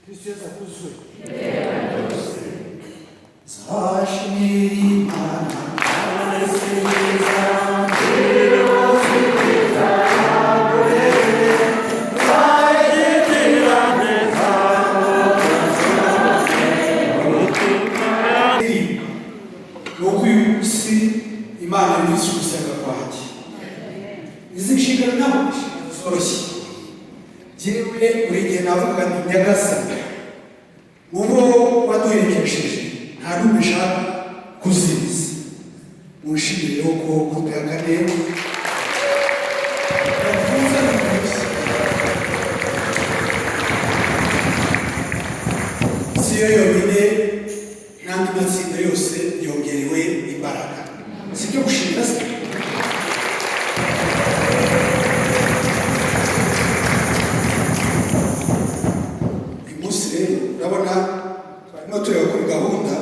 Tristeza kuzwe. Imana yumvise ugusenga kwanjye. Izi nshingano ntabwo zoroshye. Jyewe buri gihe navuga nti Nyagasani, uwo waduherekesheje nta n'umwe nshaka kuzibiza. Munshimire ko kutuyaga neza. Siyo yonyine n'andi matsinda yose yongerewe imbaraga. Sibyo gushimira se? Uyu munsi rero urabona twarimo tureba kuri gahunda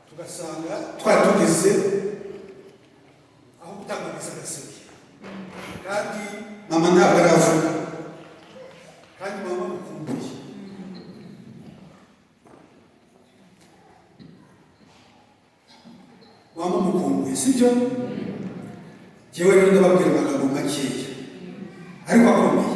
tugasanga twari tugeze aho gutangiriza agaseke, kandi mama ntabwo aravuga, kandi mama mukumbuye. Mama mukumbuye, sibyo? Jyewe rero ndababwira amagambo makeya ariko akomeye.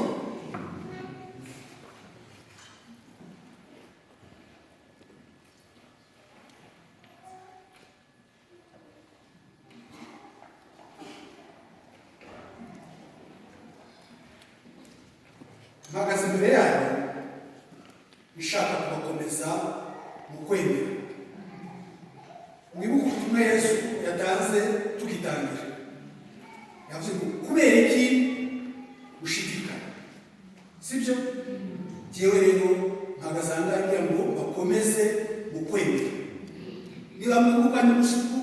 Mpagaze imbere yanyu bishaka kubakomeza mu kwemera. Mwibuke ubutumwa Yesu yatanze tugitangira. Yavuze ngo kubera iki gushidikanya, sibyo? Jyewe rero mpagaze ahangaha ngo bakomeze mu kwemera. Niba mwibuka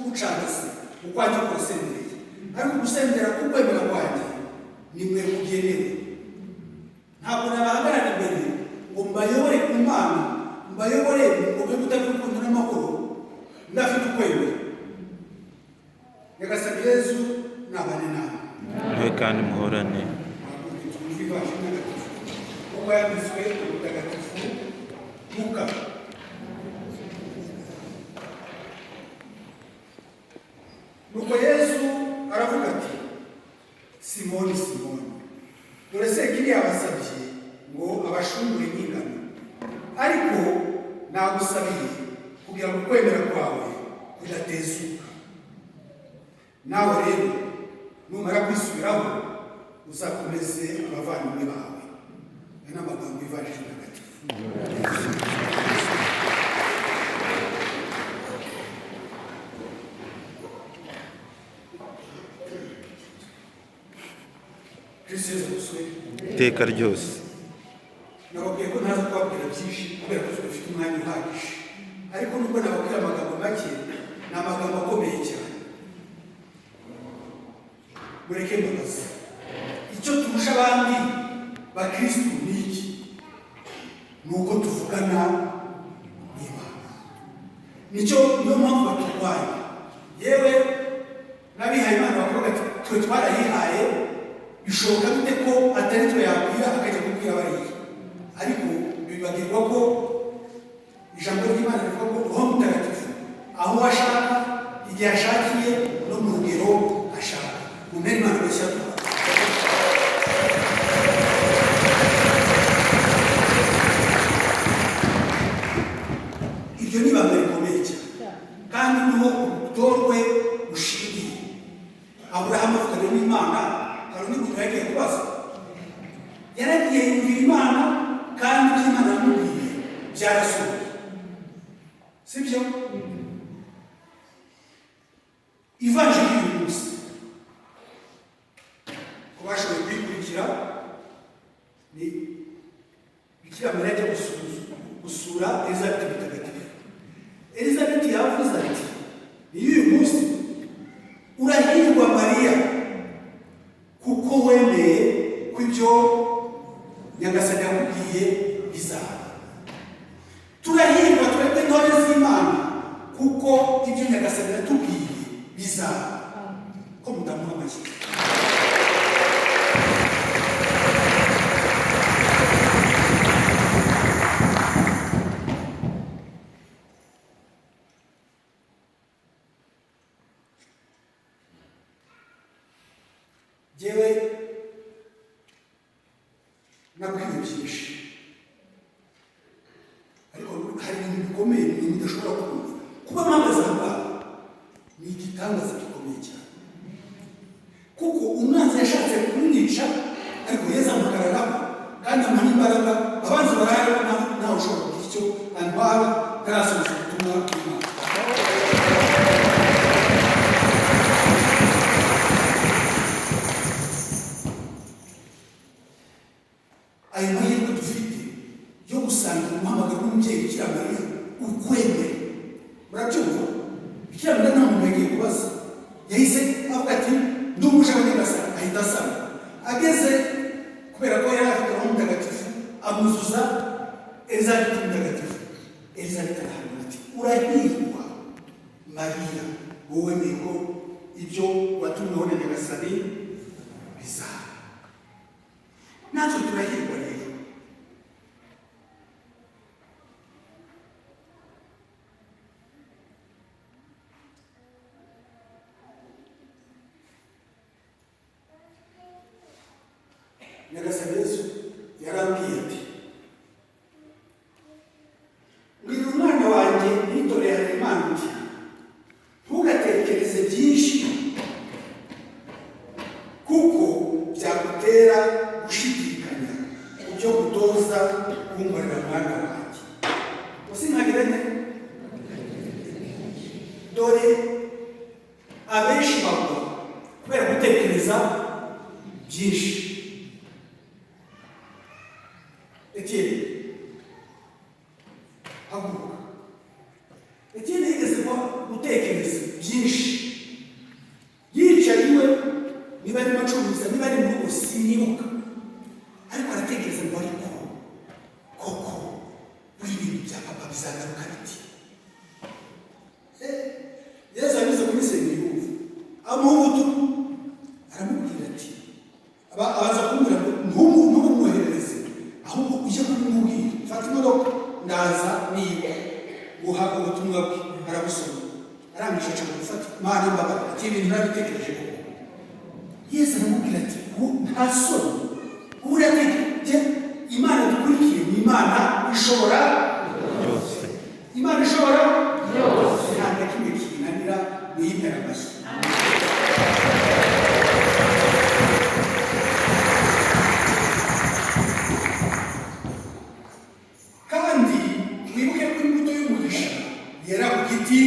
gucagase ukwanjye kubasendereye, ariko gusendera kukwemera kwanjye ni mwe mugenewe. Ntabwo nabahagarara imbere ngo mbayobore ku Mana, mbayobore mu byo kutavuga n'amahoro ndafite ukwemera. Nyagasani Yesu nabane nawe. Nawe kandi muhorane. Uko yanditswe mu Mutagatifu Luka. Nuko Yesu aravuga ati, Simoni, Simoni, dore Sekiri yabasabye ngo abashungure nk'ingano, ariko nagusabiye kugira ngo kwemera kwawe kudatezuka. Nawe rero numara kwisubiraho uzakomeze abavandimwe bawe. Aya ni amagambo y'ivanjiri ntagatifu. Kristo Yesu aguswe iteka ryose. nababwiye ko ntaza kubabwira byinshi kubera ko dufite umwanya uhagije, ariko nubwo nababwira amagambo make, ni amagambo akomeye cyane. Mureke mbabaze, icyo turusha abandi bakristu ni iki? Ni uko tuvugana n'Imana. Niyo mpamvu baturwanya. Yewe n'abihaye Imana bavuga ati twe twarayihaye, bishoboka bite ko atari twe yabwira akajya kubwira bariya? Ariko bibagirwa ko ijambo ry'Imana rivuga ko Roho Mutagatifu aho ashaka, igihe ashakiye, no mu rugero ashaka. Mumere Imana bashya tuba. Iryo ni ibanga rikomeye cyane, kandi niho ubutorwe bushingiye. Aburahamu avugana n'Imana, hari undi muntu yagiye kubaza, yaragiye yumvira Imana, kandi ibyo Imana yamubwiye byarasohoye, sibyo? Ivanjiri y'uyu munsi ku bashoboye kuyikurikira ni Bikira Mariya ajya gusura Elizabeti mutagatifu. Elizabeti yavuze ati, iyo uyu munsi urahirwa Mariya kuko wemeye ko ibyo Nyagasani yakubwiye bizaba. Turahirwa twebwe intore z'Imana kuko ibyo Nyagasani yatubwiye bizaba. Ko mudamuha amashyi. mushobora kumva kuba mpagaze aha ngaha ni igitangaza gikomeye cyane, kuko umwanzi yashatse kumwica ariko Yesu amugaragaraho kandi amuha imbaraga. Abanzi barayabona ntawe ushobora kugira icyo antwara atarasohoza ubutumwa bw'Imana. Ayo mahirwe dufite yo gusangira umuhamagaro w'umubyeyi Bikira Mariya ukwemera, murabyumva? Bikira Mariya nta muntu yagiye kubaza, yahise avuga ati ndi umuja wa Nyagasani, ahita asaba. Ageze kubera ko yari afite Roho Mutagatifu amuzuza Elizabeti Mutagatifu. Elizabeti arahamya ati urahirwa Mariya, wowe niko ibyo watumweho na Nyagasani bizaba. Natwe turahirwa rero. Nyagasani Yesu yarambwiye ati mbwira umwana wanjye nitorera Imana uti ntugatekereze byinshi kuko byagutera gushidikanya ibyo gutoza kunkorera mwana wanjye. Usinkagirane dore abenshi bagwa kubera gutekereza byinshi. Etienne haguruka. Etienne yigeze gutekereza byinshi, yicaye iwe, niba arimo acuruza, niba ari mu rugo sinibuka, ariko aratekereza ngo ariko koko ibintu bya papa bizagaruka biti. Yesu anyuze kuri Seminari amuha ubutumwa, aramubwira ati abaza kumubwira ngo ntumumwoherereze, ahubwo ujye kubimubwira. Fata imodoka ndaza niba guha ubutumwa bwe. Arabusoma arangije aca gufata Mana mbabara ati ibintu nabitekereje koko. Yesu aramubwira ati nta soni, urategereje Imana dukurikiye ni Imana ishobora byose. Imana ishobora byose, nta na kimwe kinanira muyimera amashyi. Kandi twibuke ko imbuto y'umugisha yera ku giti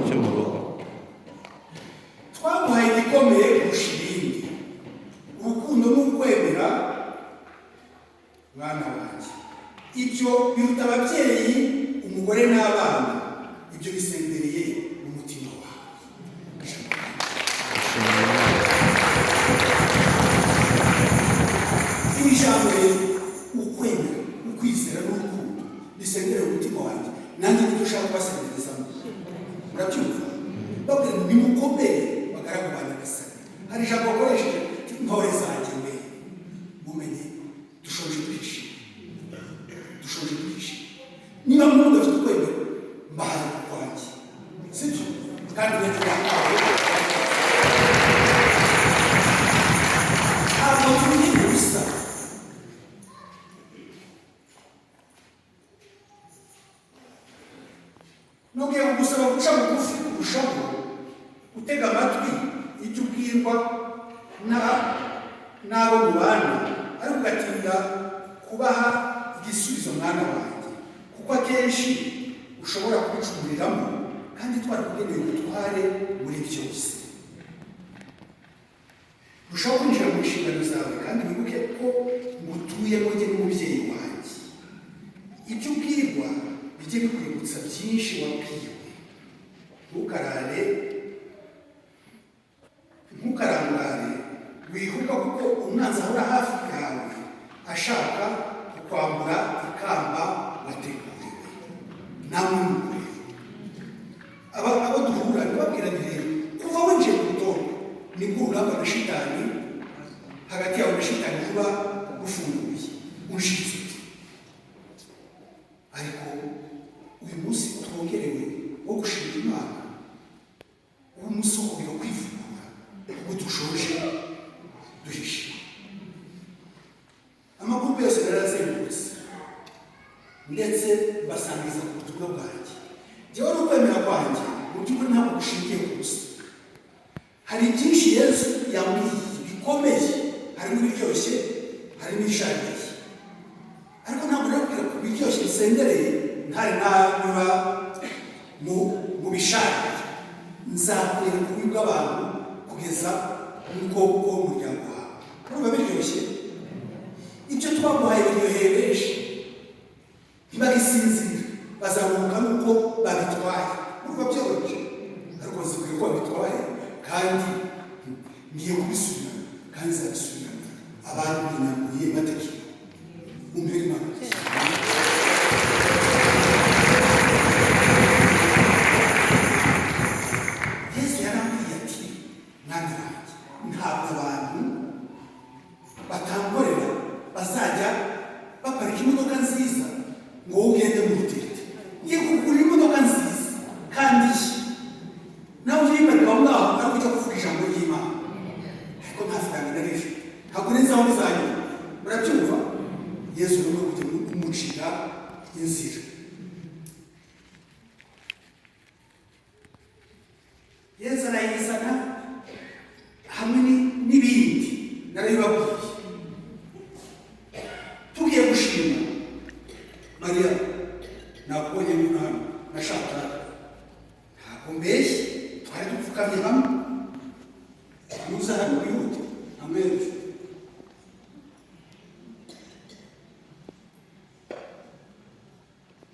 cyo mu rugo. Twaguhaye igikomeye kurusha ibindi, urukundo n'ukwemera mwana wanjye. Ibyo biruta ababyeyi, umugore n'abana, ibyo bisendereye mu mutima wawe. Iri jambo rero ukwemera, ukwizera n'urukundo bisendere mu mutima wanjye, nanjye nibyo ushaka kubasenderezamo. Murabyumva? Babwira ngo nimukomere bagaragu ba Nyagasani. Hari ijambo bakoresheje intore zanjye we, mumenye dushoje twishima, dushoje twishima. Niba mwumva afite ukwemera mbahaye kwanjye, sibyo? Kandi nacyo yahawe ntabwo turi ubusa. Nubwiye kugusaba guca bugufi kurushaho, utega amatwi icyo ubwirwa n'abo mubana, ariko ugatinda kubaha igisubizo mwana wanjye, kuko akenshi ushobora kubicumuriramo kandi twarakugeneye ubutware muri byose. Urushaho kwinjira mu nshingano zawe kandi wibuke ko ngutuye wowe n'umubyeyi wanjye. Ibyo ubwirwa bijye bikwibutsa byinshi wabwiwe. Ntukarangare wihuka, kuko umwanzi ahora hafi yawe ashaka kukwambura ikamba wateguriwe. Namwe mugure abo duhura ntibabwira rero kuva winjiye mu rutonde nibwo urugamba na shitani hagati yawe na shitani ruba rufunguye ushitse. Ariko uyu munsi twongerewe wo gushimira Imana, uwo munsi wo kongera kwivugurura, ubwo dushoje duhishima. Amagurupe yose yarazengurutse ndetse basangiza ku butumwa bwanjye. njyewe no kwemera kwanjye mu by'ukuri ntabwo gushingiye ku busa. Hari byinshi Yesu yambwiye bikomeye, harimo ibiryoshye, harimo ibishaririye, ariko ntabwo rero ku biryoshye bisendereye ntari nanyura mu bishaririye. Nzakurira ku bubi bw'abantu kugeza n'ubwoko bw'umuryango wawe. Urumva biryoshye? Ibyo twaguhaye biryoheye benshi, ntibagisinzira, bazaruhuka n'uko babitwaye. Urumva byoroshye, ariko bazibwira ko babitwaye kandi ngiye kubisubira kandi nzabisubirana. Abantu binyamuye batakira umbere Imana. Yesu yarambwiye ati mwana wanjye, ntabwo abantu batangorera bazajya baparika imodoka nziza ngo wowe ugende mu rutete. Ngiye kugura imodoka nziza kandi nawe uyiparika aho ngaho ari kujya kuvuga ijambo ry'Imana, ariko nta faranga na rimwe, ntabwo neza aho bizanyura. Murabyumva? Yesu ni umwe kujya kumucira inzira. Yesu arayizana hamwe n'ibindi narabibabwiye. Tugiye gushima Mariya, nakubonye muri hano nashaka ntabwo mbeshye, twari dupfukamye hamwe, nuza hano wihute amwereke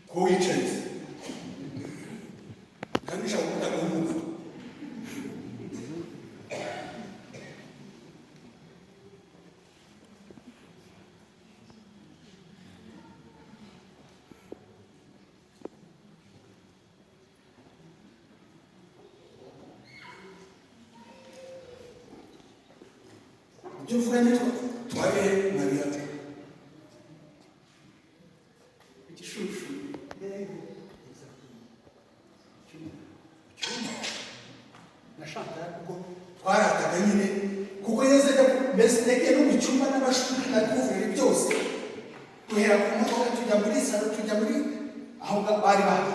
ko wicaye kandi ushaka kutagahumuka. Ibyo mvuga ni tware Mariya igishushu nashaka kuko twarataga nyine, kuko Yesu ajya mbese yagiye no mu cyumba n'abashuri na kuvura byose, duhera ku modoka tujya muri salo, tujya muri aho bari bahari.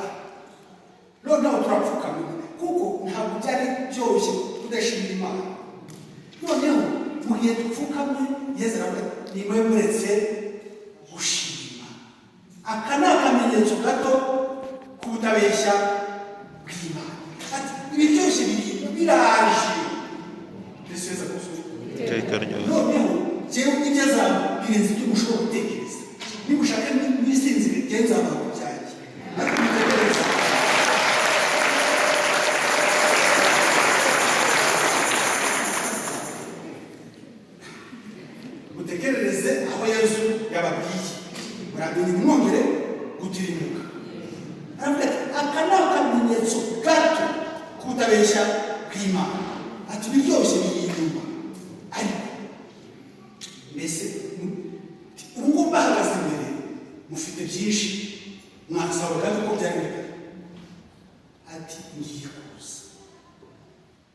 Noneho turapfukama kuko ntabwo byari byoroshye tudashimira Imana. Noneho mu gihe dupfukamye Yesu aravuga nimwe muretse gushima. Aka ni akamenyetso gato k'ubutabeshya bw'Imana. Ati ibiryoshye biraje. Yesu yeza kuzuka. Noneho jewe ibyo azaba birenze ibyo mushobora gutekereza. Niba ushaka n'ibisinzire genza abantu byanjye. Nakutekereza. Mutekerereze aho Yesu yababwiye. Muramenye mwongere gutirimuka. Aravuga ati aka ni akamenyetso gato k'ubutabeshya bw'Imana. Ati biryoshye biri inyuma, ariko mbese ubu ngubu bahagaze imbere mufite byinshi mwasaba kandi uko byari bigari. Ati ngiye kuza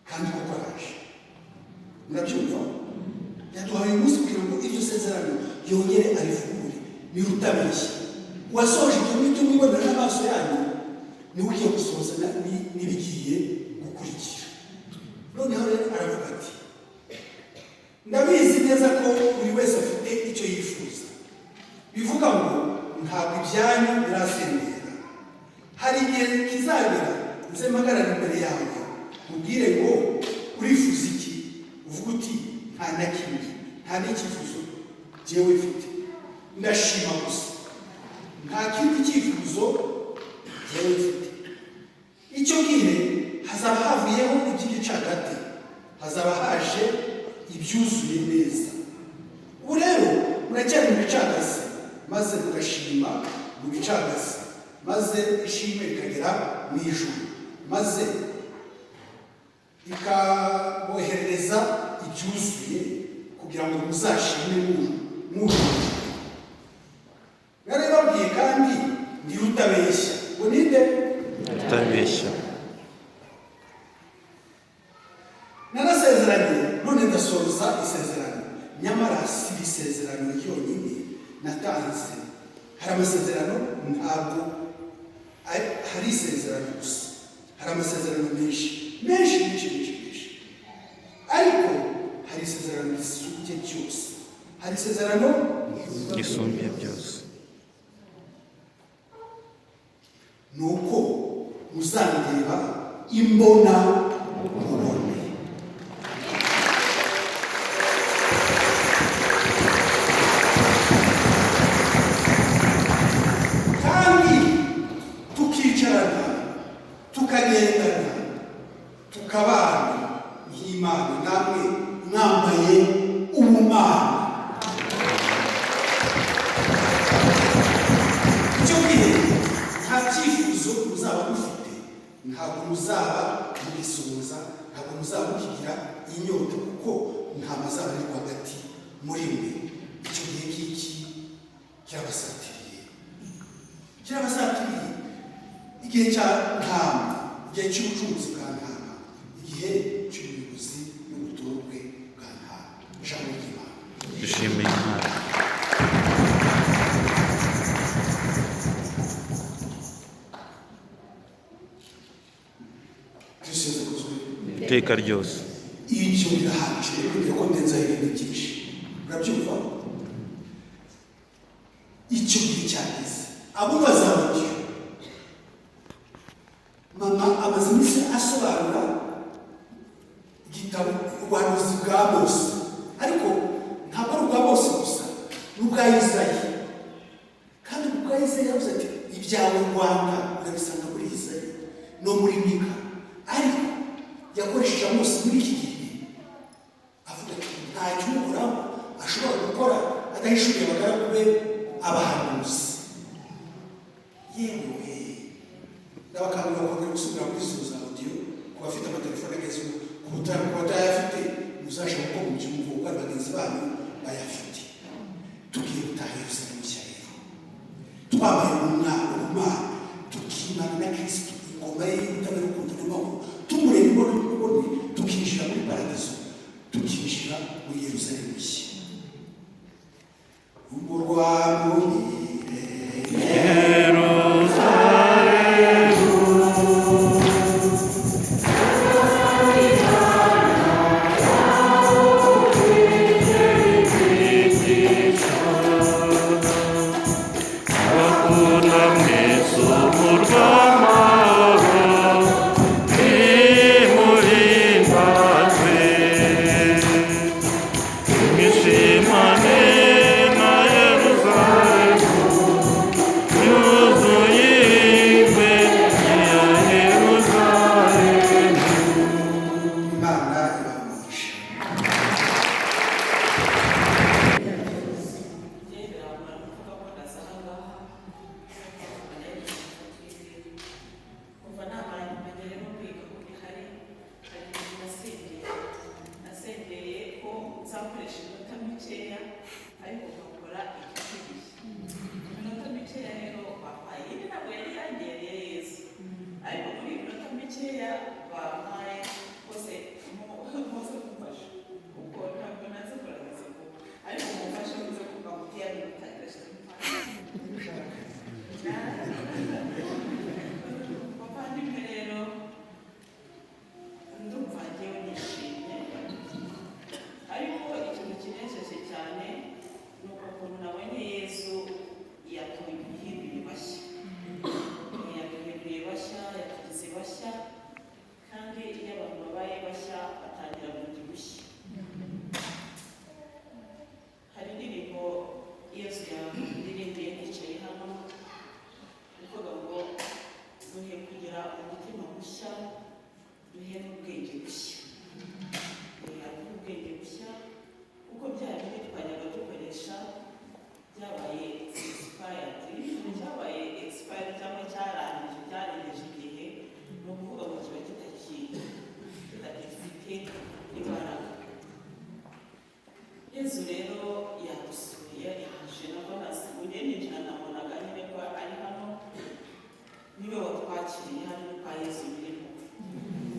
kandi koko araje. Murabyumva? Yaduhaye umunsi kugira ngo iryo sezerano yongere arivugure, nirutabeshya. Uwasoje ibyo ngibyo mwibonera n'amaso yanyu niwe ugiye gusohoza n'ibigiye gukurikira. Noneho rero aravuga ati ndabizi neza ko buri wese afite icyo yifuza. Bivuga ngo ntabwo ibyanyu birasendera. Hari igihe kizagera nze mpagarara imbere yawe ubwire ngo urifuza iki, uvuga uti nta na kimwe, nta n'icyifuzo jyewe mfite, ndashima gusa, nta kindi cyifuzo jyewe mfite. Icyo gihe hazaba havuyeho iby'igicagate, hazaba haje ibyuzuye neza. Ubu rero muracyari mu bicagase, maze mugashima mu bicagase, maze ishimwe rikagera mu ijuru, maze ikaboherereza ibyuzuye kugira ngo muzashime mwuje. Narababwiye kandi ndi rutabeshya. Ngo ninde? Rutabeshya. Narasezeranye, none ndasoza isezerano. Nyamara si isezerano ryonyine natanze. Hari amasezerano ntabwo hari isezerano gusa, hari amasezerano menshi, ariko hari isezerano risumbye byose, hari isezerano isumbye byose. nuko muzandeba imbona nkubone. Kandi tukicarana, tukagendana, tukabana nk'Imana, namwe mwambaye ubumana. Icyo gihe nta cyifuzo muzaba mufite, ntabwo muzaba mubisuhuza, ntabwo muzaba mukigira inyota, kuko nta mazaba ari hagati muri mwe. Icyo gihe kiki kirabasatiriye, igihe cya ntama, igihe cy'ubucuruzi bwa ntama, igihe cy'ubuyobozi n'ubutorwe bwa ntama. Ijambo ry'Imana. Dushimiye Imana. Iteka ryose. Icyo birahagije kugira ko ndenzaho ibintu byinshi. Urabyumva? Icyo gihe cyageze, abo bazabutyo. Mama amaze iminsi asobanura igitabo ubuhanuzi bwa Mose, ariko ntabwo ari ubwa Mose gusa, n'ubwa Isayi. Kandi ubwa Isayi yavuze ati ibyawe Rwanda urabisanga muri Isayi no muri Mika, ariko yakoresheje Mose muri iki gihe avuga ati nta cy'umukora ashobora gukora adahishuriye abagaragu be abahanuzi. Yewe n'abakangurira bakongera gusubira muri izo za audio ku bafite amatelefone agezweho, ku batayafite muzashaka uko mubyumva kuko ari bagenzi banyu bayafite. Tugiye gutaha Yerusalemu nshya rero, twabaye ubumana, tukimana na Kristo, ingoma ye y'ubutabera urukundo n'amahoro, tumureba imbone, tukinjira muri paradizo, tukinjira muri Yerusalemu nshya. Umurwa muhire Yesu rero yadusuye yaje nabona sibuye ninjira nabonaga nyine ko ari hano niwe watwakiriye hano kwa Yesu birimo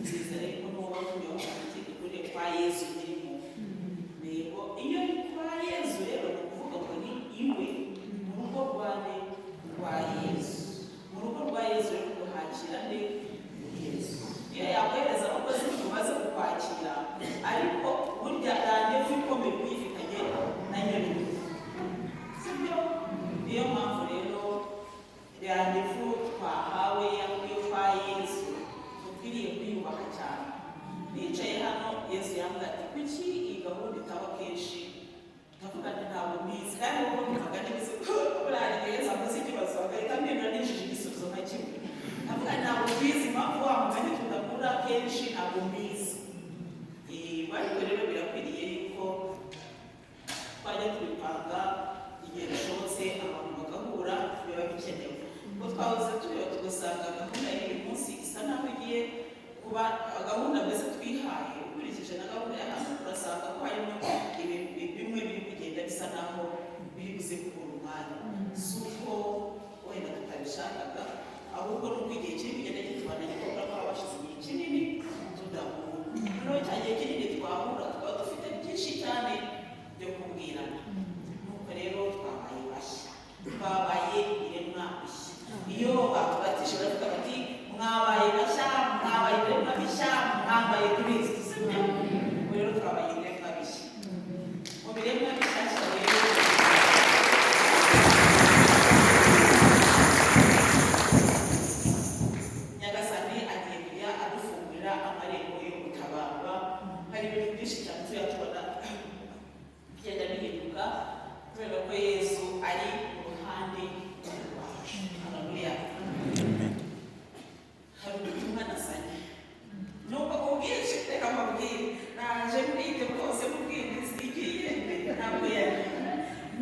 nziza rero n'uwo bavuyeho ati kuri kwa Yesu birimo nego iyo ni kwa Yesu rero kuvuga ngo ni iwe mu rugo rwa Yesu mu rugo rwa Yesu kuba gahunda mbese twihaye ukurikije na gahunda y'ahantu turasanga ko harimo bimwe biri kugenda bisa naho biri buze kubura umwanya si uko wenda tutabishakaga ahubwo ni uko igihe kiri kugenda kitubana gikorwa ko habashize igihe kinini tudahura noneho cya gihe kinini twahura tukaba dufite byinshi cyane byo kubwirana nuko rero twabaye bashya twabaye ibiremwa bishya iyo batubatije baravuga bati mwabaye bashya mwabaye ibiremwa bishya mwambaye Kristo sibyo rero twabaye ibiremwa bishya mu biremwa bishya rero Nyagasani agiye kujya adufungurira amarembo yo gutabarwa hari ibintu byinshi cyane tuya tubona bigenda bihinduka kubera ko Yesu ari mu ruhande rwacu haleluya hari ubutumwa nasanye nuko ubwinshi reka mbabwire naje mbite bwose mubwiriza igiye ntabwo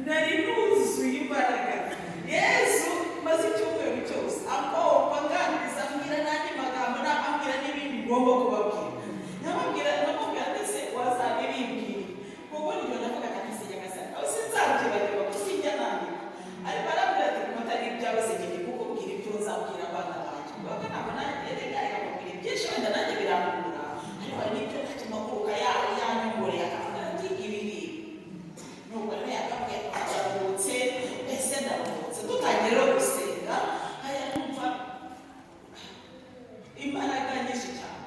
nari nuzuye imbaraga Yesu maze icyumweru cyose akomba nganiriza ambwira n'andi magambo ambwira n'ibindi ngomba kubabwira namubwira ndetse wazabibimbwira kuko nibyo navuga ati Nyagasani aho sinzabyibagirwa ko sinjya nandika ariko arambwira ati kumutari ibyawe sinjye kukubwira ibyo uzabwira abana banjye kuko ntabwo nanjye reka mbabwira byinshi wenda nanjye birambura ariko hari n'ibyo natuma kuruka yanyongoreye akavuga ati ibi nubwo rero yakabwiye ko aruhutse ese ndaruhutse dutangiye rero gusenga haya numva imbaraga nyinshi cyane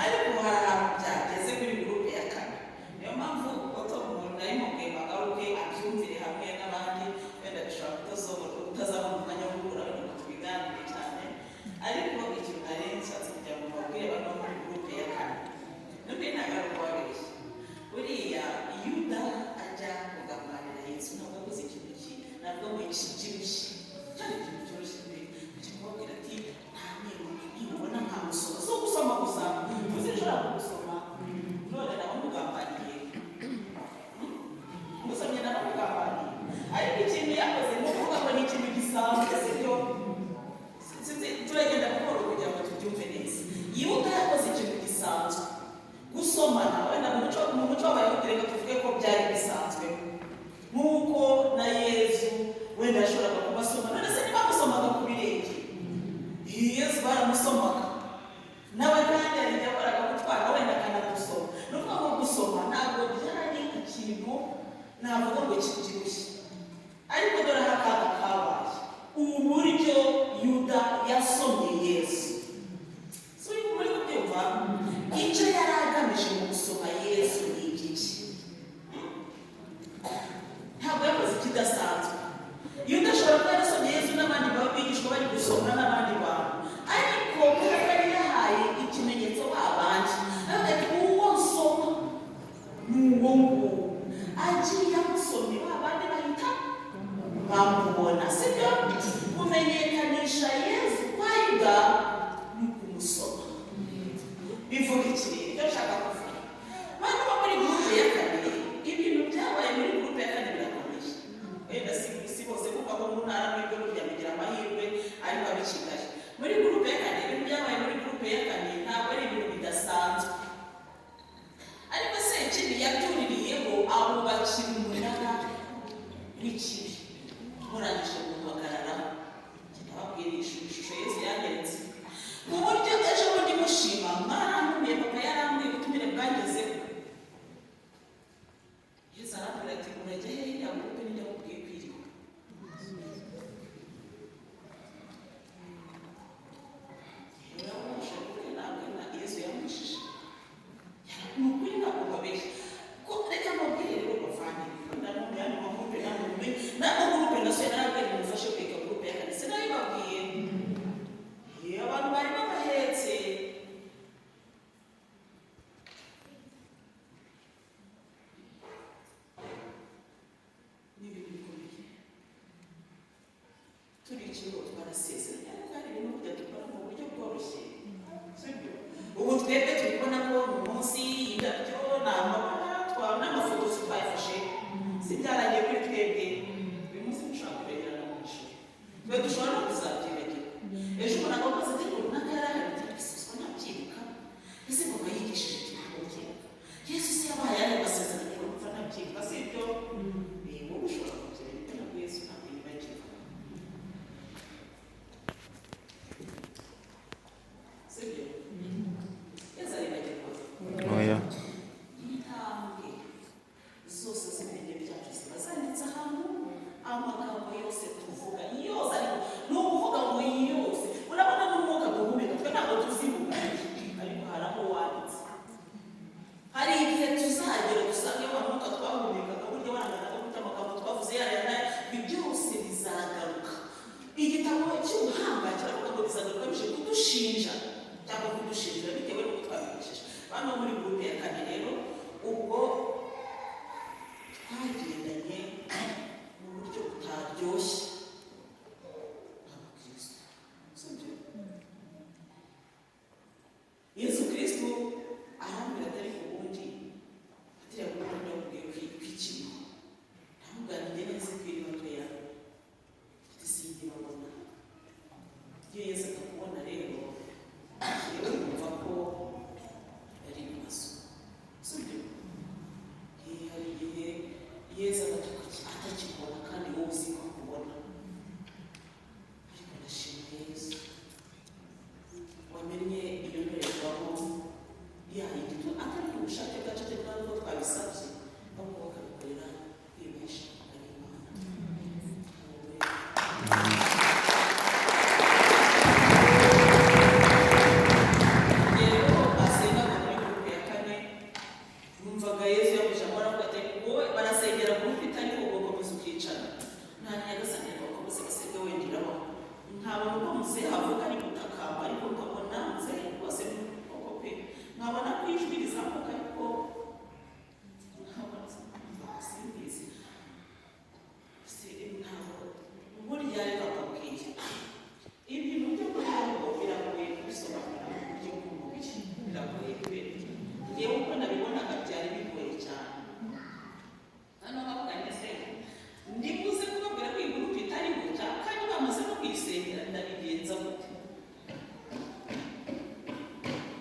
ariko hari ahantu byageze kuri gurupe ya kane niyo mpamvu uko umuntu nari mubwiye magaruke abyumvire hamwe n'abandi wenda bishobora kutazabona umwanya wo guhura ngo tubiganire cyane ariko ikintu nari nshatse kugira ngo mbabwire bano muri gurupe ya kane nubwo intagaruka wabeshye buriya Yuda ajya kugambanira Yesu ntabwo akoze ikintu ntabwo ngo ikibyibushe cyane ikintu cyoroshye mbere kimubwira ati nta nibona nta musoma so gusoma gusa uzishobora kugusoma none nabo mugambaniye musomye nabo mugambaniye ariko ikintu yakoze ni ukuvuga ngo ni ikintu gisanzwe sibyo turagenda buhoro kugira ngo tubyumve neza Yuda yakoze ikintu gisanzwe gusomana wenda mu muco w'abayahudi reka tuvuge ko byari bisanzwe nk'uko na Yesu wenda yashoboraga kubasoma none se ntibamusomaga ku birenge Yesu baramusomaga nawe kandi yari yakoraga gutwara wenda akanagusoma ni ukuvuga ngo gusoma ntabwo byari ikintu navuga ngo kibyibushye ariko dore akaga kabaye ubu buryo Yuda yasomye Yesu so muri kubyumva icyo yari agamije mu gusoma Yesu ni igiki ntabwo yakoze ikidasanzwe Yuda ashobora kuba yarasomye Yesu n'abandi bigishwa bari gusoma n'abandi bantu ariko kubera yari yahaye ikimenyetso babanje aravuga ati uwo nsoma ni uwo nguwo agiye amusomye babandi bahita bamubona sibyo kumenyekanisha Yesu kwa Yuda ni ukumusoma bivuga iki ibyo nshaka kuvuga bantu bo muri gurupe ya kabiri ibintu byabaye muri gurupe ya kabiri birakomeye wenda si bose kuko abo mu ntara mwebwe burya mugira amahirwe ariko ab'ikigali muri gurupe ya kabiri ibintu byabaye muri gurupe ya kabiri ntabwo ari ibintu bidasanzwe ariko se ikindi yabyuririyeho abubakira umunara w'ikibi murangije guhagararaho kinababwira ishusho Yesu yanyeretse mu buryo ejo bundi mushima mwarantumiye papa yarambwiye ubutumire bwangezeho Yesu arambwira ati urajya hehe iriya gurupe nijya kubwiye kwiriwe urabasha kuko ntabwo Yesu yamwishije ni ukuri ntabwo babeshya ko reka mbabwire rero bavandimwe nanone yandi magurupe nanone ntabwo gurupe nasohoye narabwira mufashe kwiga gurupe ya kane sinabibabwiye abantu bari babahetse n'ibintu bikomeye turi ikigo twarasezeranye ariko hari ibintu burya dukora mu buryo bworoshye sibyo ubu twebwe turi kubona ko mu munsi y'indabyo ni amabara n'amafoto twayafashe si byarangiye kuri twebwe uyu munsi dushobora kuregerana mu ishuri twe dushobora no kuzabyibagirwa ejo umuntu agomba kuza ati runaka yarahari ati bisuzwa ntabyibuka ugasanga rugamije kudushinja cyangwa kudushinja bitewe n'uko twabikoresheje. Bano muri gurupe ya kane rero ubwo twagendanye mu buryo butaryoshye nk'abakristo. Sibyo? Yesu Kristo arambwira atari ku bundi atiriya kubundi yakubwiye kw'ikintu ntamuganire neza kw'iri bato yawe ati sinjye babona. Iyo Yesu atakubona rero yewe yumva ko yari ibibazo. Sibyo? Hari igihe Yesu atakikubona kandi wowe uzi ko akubona, ariko ndashimira Yesu wamenye iyo ndorerwamo yayindi atari ubushake bwacu cyangwa n'ubwo twabisabye ahubwo bakabikorera kwibesha ari Imana. Rero basengaga muri gurupe ya kane numvaga Yesu yavuze amaravuga ati wowe barasengera gurupe itari ko ugakomeza ukicara nta nyagasani bakomeze basenge wendiraho nkabona uko muzehe avuga ari gutakamba ariko nkabona muzehe rwose koko pe nkabona ko ijwi rizamuka ariko nkabona simbizi ntabwo burya reka mbabwire ibintu byo kugira ngo biragoye kubisobanura mu buryo bw'umubiri, biragoye pe ngewe uko nabibonaga byari bigoye cyane. Hano bavuga ndetse ndibuze kubabwira ko iyi gurupe itari gutya kandi bamaze no kuyisengera ndabigenza gute,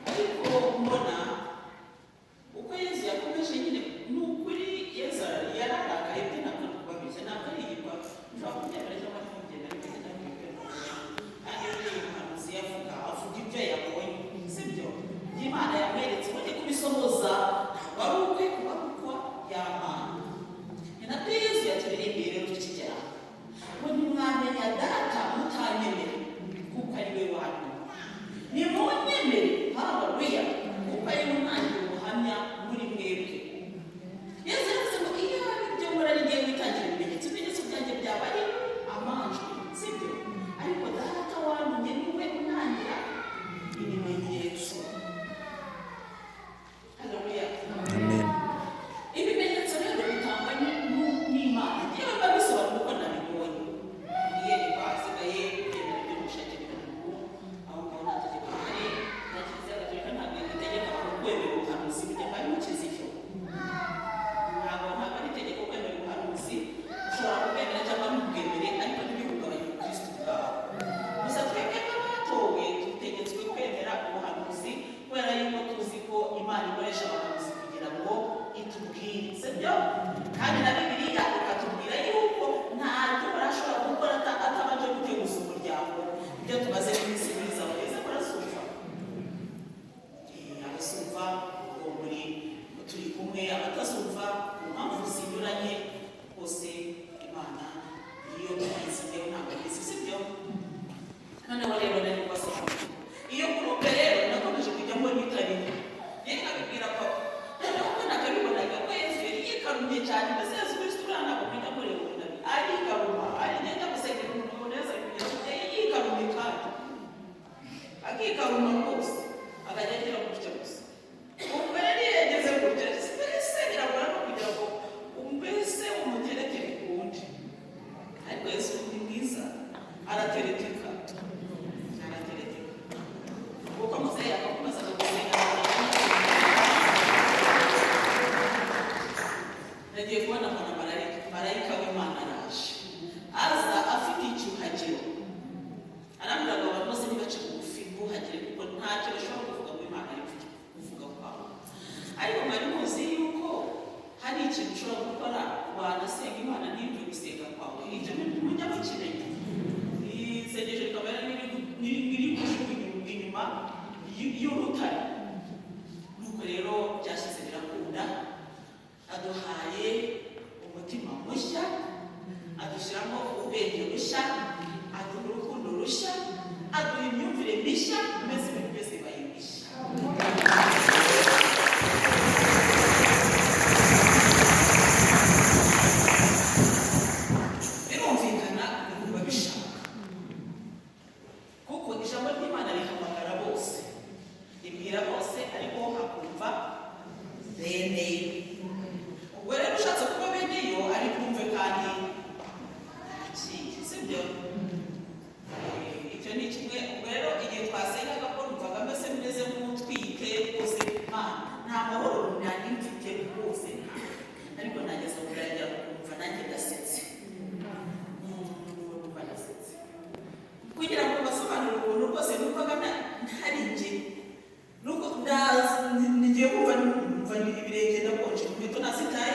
ariko mbona uko Yesu yakomeje nyine ni ukuri. Yesu yararakaye byo ntabwo kubabeshya ntabwo ari igikwa ushobora kubyemera cyangwa ntimugenda bigenda kandi iyo umuhanuzi avuga ibyo yabonye. Sibyo? Imana yamweretse ubundi kubisohoza ntabwo ari ukwe kuba kuko yamana. Ni nabyo Yesu yatubereye imbere rero tukigera ngo ntimwamenya data mutanyemere kuko ari we wanyu, nimunyemere haleluya kuko ari we mwanjye ubuhamya muri mwebwe. Yesu yavuze ngo iyo hari ibyo nkora rigiye witangira ibimenyetso byanjye byaba ari amanjwe. Sibyo? ariko data wanyu niwe unangira ibimenyetso. Haleluya. Amen. Ibimenyetso rero bitangwa n'Imana. Yewe babisobanura uko nabibonye. Yeye basigaye kugenda ibyo mushake n'ubu aho mbona tegeko hari na Kiliziya Gatolika ntabwo itegeka kwemera ubuhanuzi bijya bari mu kizicyo. Ntabwo ari itegeko kwemera ubuhanuzi, ushobora kubwemera cyangwa ntubwemere ariko ntibihungabanye ubukristo bwawe. Gusa twebwe nk'abatowe dutegetswe kwemera ubuhanuzi kubera yuko tuzi ko Imana ikoresha abahanuzi kugira ngo itubwire. Sibyo? Kandi na Bibiliya ikatubwira yuko ntacyo barashobora gukora atabanje guteguza umuryango. Ibyo tumaze iminsi myiza bageze barasumva abasumva uwo muri turi kumwe, abatasumva ku mpamvu zinyuranye bose Imana iyo tubizi rero ntabwo bizi. Sibyo? noneho rero nari kubasoma iyo gurupe rero nakomeje kujya mbona itabira rero nkabibwira papa noneho ko nakabibonaga ko Yesu yari yikarumye cyane mbese Yesu Kristo uriya ntabwo mujya mureba ubunabi arikaruma arigenda gusengera umuntu neza kugira ngo yikarumye kandi akikaruma rwose akajya agira gutya gusa ubwo yari yageze gutya mbese biragora no kugira ngo mbese umuterekere ku wundi, ariko Yesu ni mwiza aratereteka kuko muzehe akakomeza gusenga. Nagiye kubona mbona marayika w'Imana araje aza afite icyuhagiro arambwira ngo abantu bose ntibace bugufi buhagire kuko ntacyo bashobora kuvuga ngo Imana ari kuvuga kwawe, ariko mwari muzi yuko hari ikintu ushobora gukora wanasenga Imana ntibyo gusenga kwawe. Ibyo mujya mukimenya isengesho rikaba riri kujugunya inyuma y'urutare. Nuko rero byashyize birakunda, aduhaye umutima mushya, adushyiramo ubwenge bushya, aduha urukundo rushya, aduha imyumvire mishya, mbese ibintu byose bibaye bishya. Birumvikana biba bishaka kuko ijambo ry'Imana rihamagara bose, ribwira bose ariko hakumva bene yo. Ubwo rero ushatse kuba bene yo ari kumve kandi sibyo. Icyo ni kimwe. Ubwo rero igihe twasengaga ko numvaga mbese meze nk'utwite rwose, nta mahoro nari mfite rwose, ariko nageze aho ngira kumva nanjye ndasetse, numva ndasetse kugira ngo basobanure ukuntu rwose numvaga ntari njye, nuko ngiye kumva ibirenge ndakonje, inkweto nazitaye